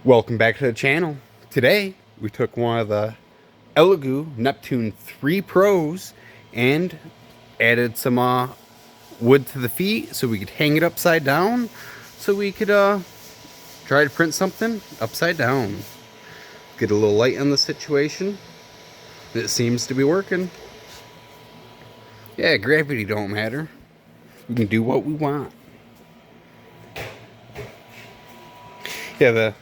Welcome back to the channel. Today we took one of the Elegoo Neptune 3 Pros and added some wood to the feet so we could hang it upside down, so we could try to print something upside down. Get a little light on the situation. It seems to be working. Yeah, gravity don't matter. We can do what we want. Yeah, the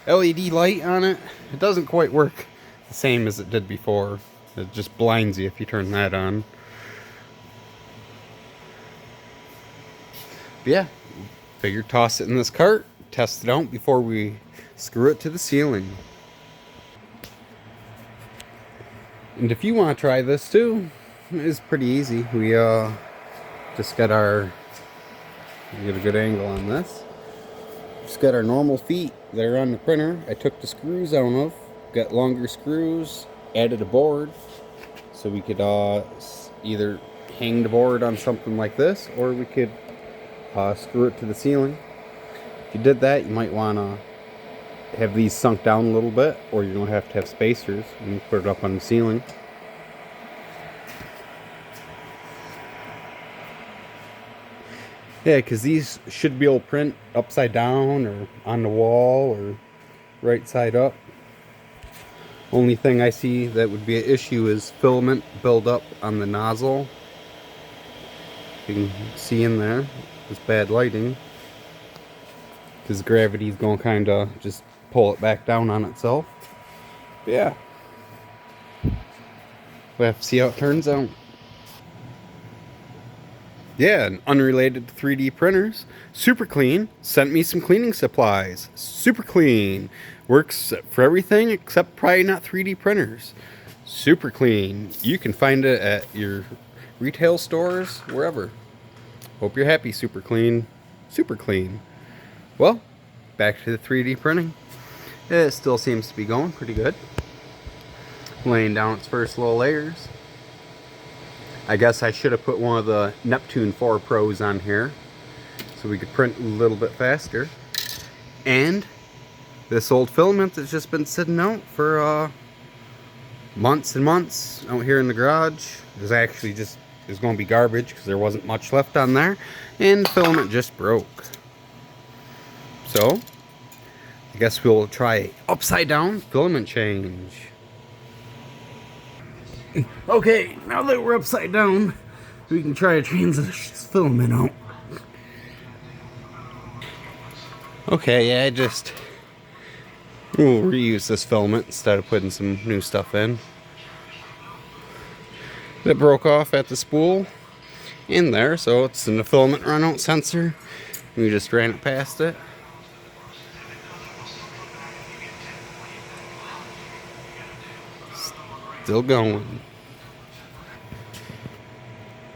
LED light on it, it doesn't quite work the same as it did before. It just blinds you if you turn that on. But yeah, figured toss it in this cart, test it out before we screw it to the ceiling. And if you want to try this too, it's pretty easy. We just got our, get a good angle on this. Just got our normal feet that are on the printer. I took the screws out of, got longer screws, added a board, so we could either hang the board on something like this, or we could screw it to the ceiling. If you did that, you might want to have these sunk down a little bit, or you're going to have spacers and you put it up on the ceiling. Yeah, because these should be able to print upside down or on the wall or right side up. Only thing I see that would be an issue is filament buildup on the nozzle. You can see in there, it's bad lighting, because gravity is going to kind of just pull it back down on itself. But yeah, we'll have to see how it turns out. Yeah, and unrelated to 3D printers, Super Clean sent me some cleaning supplies. Super Clean works for everything except probably not 3D printers. Super Clean, you can find it at your retail stores, wherever. Hope you're happy, Super Clean. Super Clean. Well, back to the 3D printing. It still seems to be going pretty good. Laying down its first little layers. I guess I should have put one of the Neptune 4 Pros on here so we could print a little bit faster. And this old filament that's just been sitting out for months and months out here in the garage is actually just going to be garbage because there wasn't much left on there, and the filament just broke. So I guess we'll try upside down filament change. Okay, now that we're upside down, we can try to change this filament out. Okay, yeah, we'll reuse this filament instead of putting some new stuff in. It broke off at the spool in there, so it's in the filament runout sensor. We just ran it past it. Still going.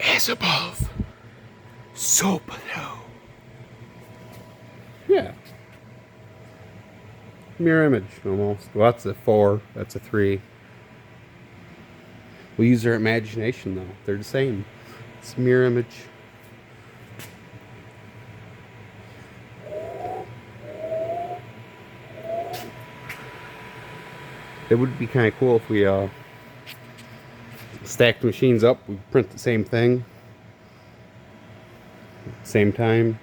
As above, so below. Yeah. Mirror image, almost. Well, that's a 4. That's a 3. We'll use our imagination, though. They're the same. It's a mirror image. It would be kind of cool if we stacked machines up, we print the same thing at the same time.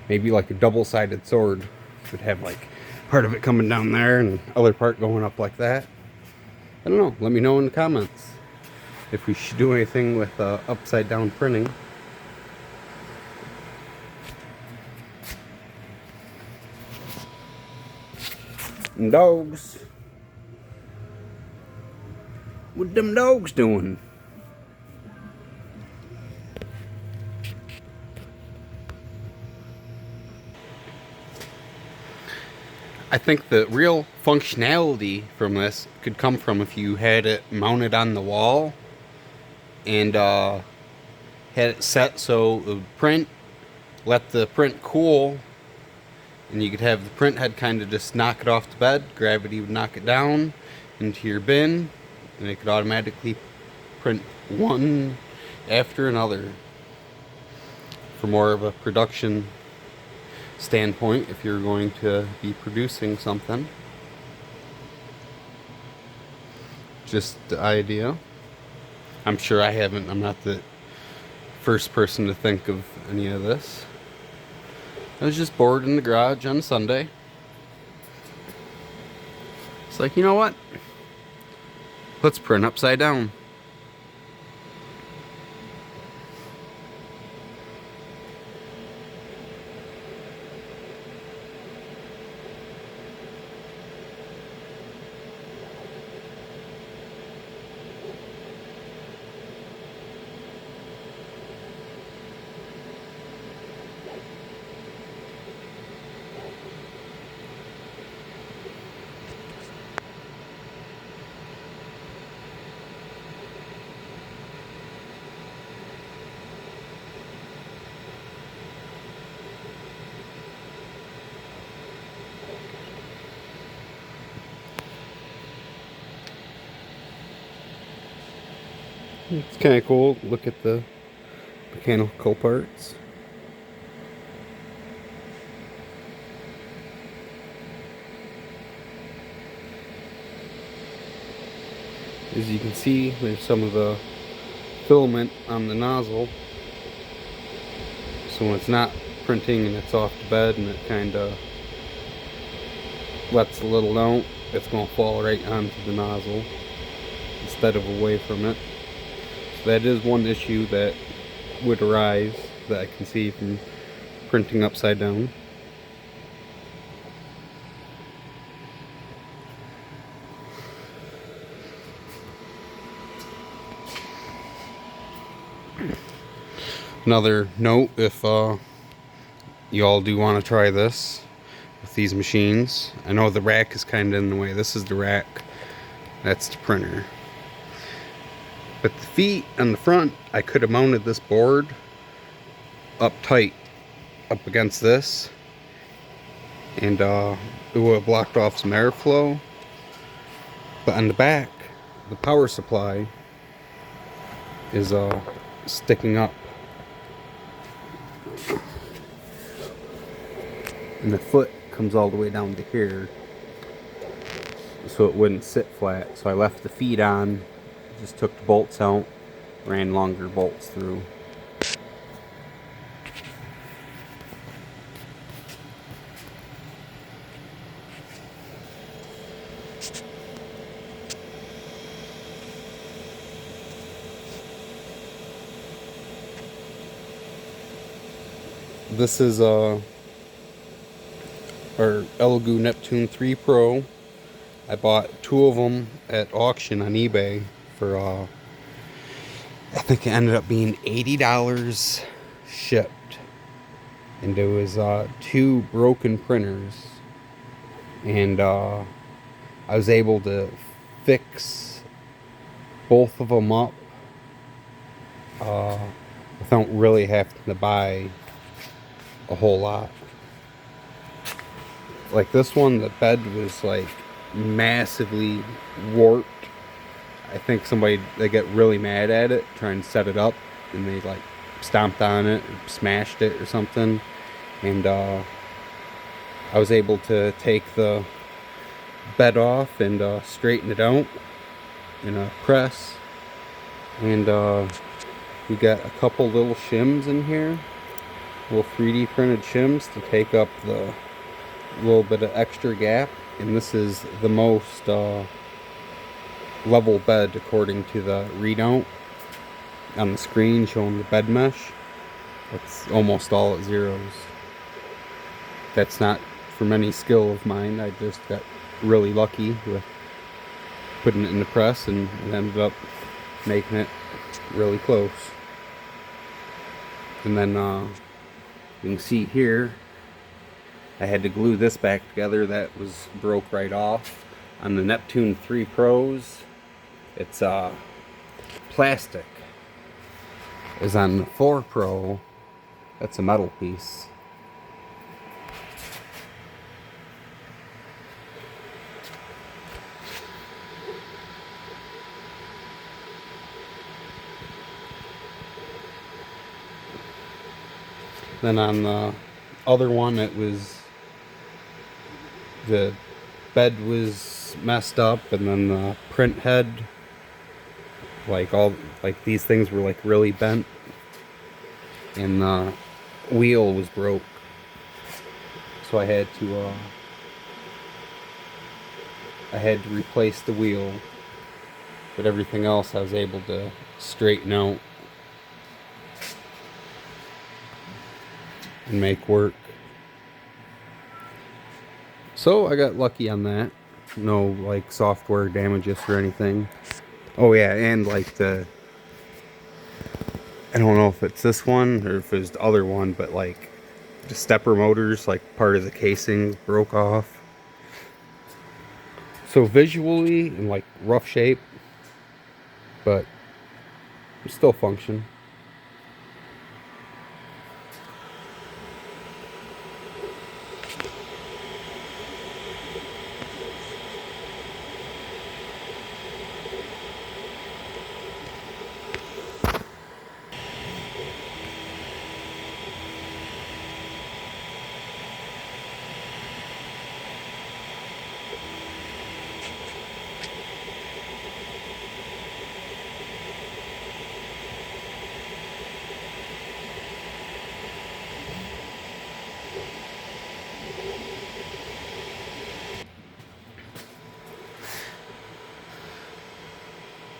Maybe like a double-sided sword would have like part of it coming down there and other part going up like that. I don't know, let me know in the comments if we should do anything with upside down printing. And dogs. What them dogs doing? I think the real functionality from this could come from if you had it mounted on the wall and had it set so it would print, let the print cool, and you could have the print head kind of just knock it off the bed. Gravity would knock it down into your bin, and it could automatically print one after another. for more of a production standpoint if you're going to be producing something. Just the idea. I'm sure I'm not the first person to think of any of this. I was just bored in the garage on Sunday. It's like, you know what? Let's print upside down. It's kind of cool. Look at the mechanical parts. As you can see, there's some of the filament on the nozzle. So when it's not printing and it's off the bed and it kind of lets a little out, it's going to fall right onto the nozzle instead of away from it. So that is one issue that would arise that I can see from printing upside down. Another note, if you all do want to try this with these machines, I know the rack is kind of in the way. This is the rack, that's the printer. But the feet on the front, I could have mounted this board up tight up against this, and it would have blocked off some airflow. But on the back, the power supply is sticking up, and the foot comes all the way down to here, so it wouldn't sit flat. So I left the feet on, just took the bolts out, ran longer bolts through. This is our Elegoo Neptune 3 Pro. I bought 2 of them at auction on eBay for I think it ended up being $80 shipped, and there was 2 broken printers, and I was able to fix both of them up without really having to buy a whole lot. Like this one, the bed was like massively warped. I think they get really mad at it trying to set it up, and they like stomped on it, smashed it or something. And I was able to take the bed off and straighten it out in a press. And we got a couple little shims in here, little 3D printed shims to take up the little bit of extra gap. And this is the most level bed according to the readout on the screen showing the bed mesh. It's almost all at zeros. That's not from any skill of mine. I just got really lucky with putting it in the press, and it ended up making it really close. And then you can see here, I had to glue this back together. That was broke right off. On the Neptune 3 Pros, it's plastic. As on the 4 Pro, that's a metal piece. Then on the other one, it was the bed was messed up, and then the print head, like these things were like really bent, and the wheel was broke. So I had to replace the wheel, but everything else I was able to straighten out and make work. So I got lucky on that. No like software damages or anything. Oh yeah, and like I don't know if it's this one or if it's the other one, but like the stepper motors, like part of the casing broke off. So visually in like rough shape, but still function.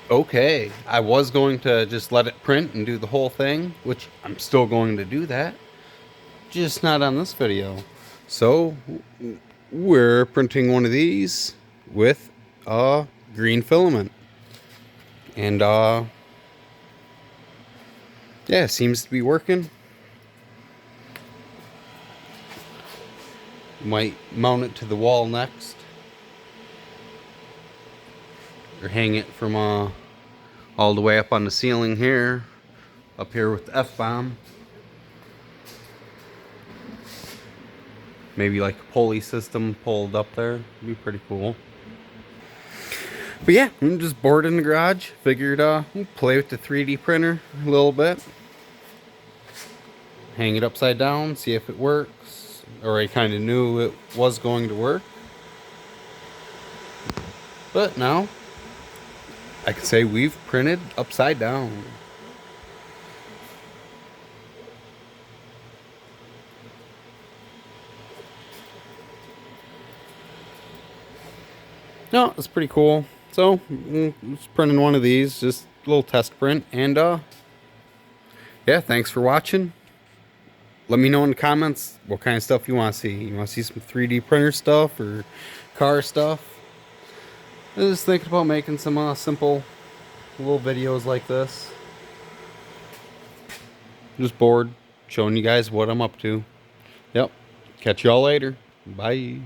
Okay, I was going to just let it print and do the whole thing, which I'm still going to do that, just not on this video. So we're printing one of these with a green filament, and yeah, it seems to be working. Might mount it to the wall next, or hang it from all the way up on the ceiling here, up here with the F-bomb. Maybe like a pulley system pulled up there. It'd be pretty cool. But yeah, I'm just bored in the garage. Figured play with the 3D printer a little bit. Hang it upside down, see if it works. Or I kind of knew it was going to work. But now, I can say we've printed upside down. No, it's pretty cool. So, just printing one of these, just a little test print. And yeah, thanks for watching. Let me know in the comments what kind of stuff you want to see. You want to see some 3D printer stuff or car stuff? I was just thinking about making some simple little videos like this. Just bored, showing you guys what I'm up to. Yep. Catch y'all later. Bye.